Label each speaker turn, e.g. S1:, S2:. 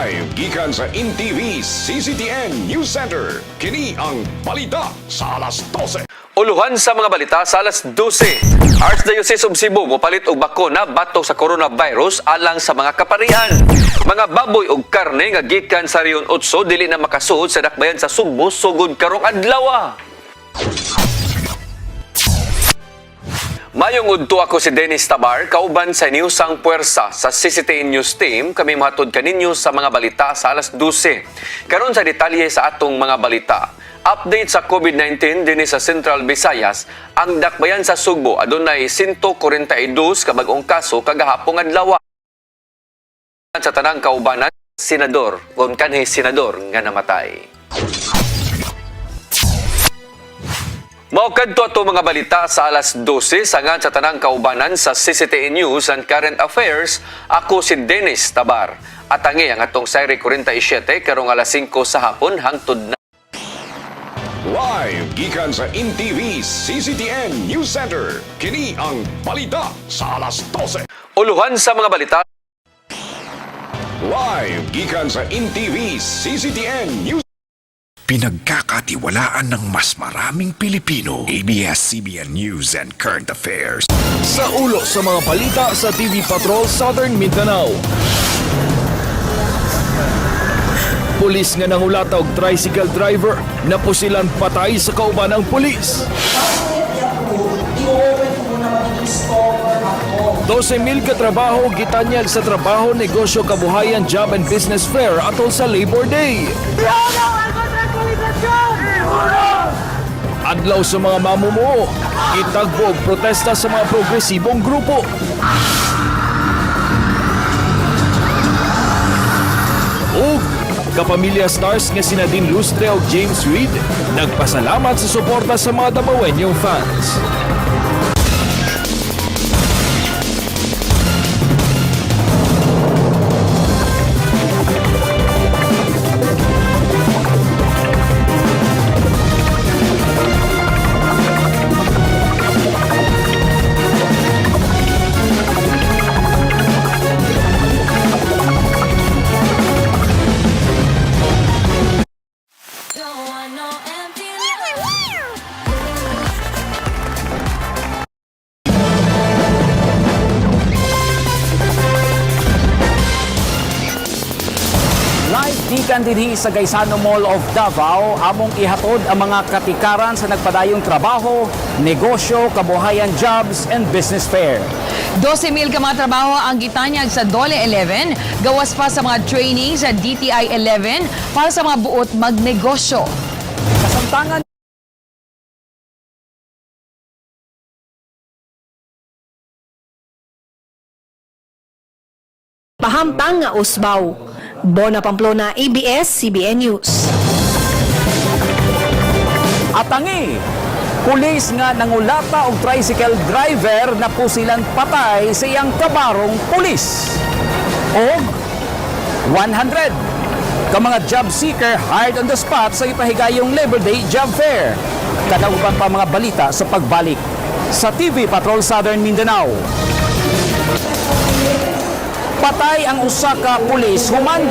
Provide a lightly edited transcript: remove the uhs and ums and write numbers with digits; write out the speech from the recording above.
S1: Live gikan sa InTV CCTN News Center. Kini ang balita sa alas 12.
S2: Uluhan sa mga balita sa alas 12. Archdiocese of Cebu mopalit og bakuna batok sa coronavirus alang sa mga kaparian. Mga baboy ug karne nga gikan sa Rion 8 dili na makasuod sa dakbayan sa Sugbo sugod karong adlaw. Mayong udto ako si Dennis Tabar, kauban sa Newsang Puwersa sa CCTN News Team. Kami mahatod kaninyo sa mga balita sa alas 12. Karon sa detalye sa atong mga balita. Update sa COVID-19 din sa Central Visayas. Ang dakbayan sa Sugbo adunay 142 ka bag-ong kaso kagahapong adlaw. Sa tanang kaubanan, senador, kung kanhi senador nga namatay. Maukad to ato mga balita sa alas 12 sangad sa tanang kaubanan sa CCTN News and Current Affairs. Ako si Dennis Tabar. At tangi ang atong Sayre 47 karong alas 5 sa hapon hangtod na.
S1: Live gikan sa InTV CCTN News Center. Kini ang balita sa alas 12.
S2: Uluhan sa mga balita.
S1: Live gikan sa InTV CCTN News.
S3: Pinagkakatiwalaan ng mas maraming Pilipino. ABS-CBN News and Current Affairs.
S4: Sa ulo sa mga balita sa TV Patrol Southern Mindanao. Pulis nga nangulata og tricycle driver na pusilan patay sa kauban ng pulis. 12,000 katrabaho gitanyag sa trabaho, negosyo, kabuhayan, job and business fair atol sa Labor Day. Adlaw sa mga mamumuo, itagbo og protesta sa mga progresibong grupo. Ug kapamilya stars nga sina Dean Lustre ug James Reid nagpasalamat sa suporta sa mga Damawenyong fans.
S5: Gikan dinhi sa Gaisano Mall of Davao, among ihatod ang mga katikaran sa nagpadayong trabaho, negosyo, kabuhayan, jobs and business fair.
S6: 12,000 ka mga trabaho ang gitanyag sa DOLE 11, gawas pa sa mga training sa DTI 11 para sa mga buot magnegosyo.
S5: Kasamtangan
S7: Pahamtang nga usbaw. Bona Pamplona, ABS-CBN News.
S5: atangi, pulis nga nangulata og tricycle driver na pusilan patay sa iyang kabarong pulis. Og 100 ka mga job seeker hired on the spot sa ipahigayong Labor Day Job Fair. Kadaugan pa mga balita sa pagbalik sa TV Patrol Southern Mindanao. Patay ang usa ka pulis human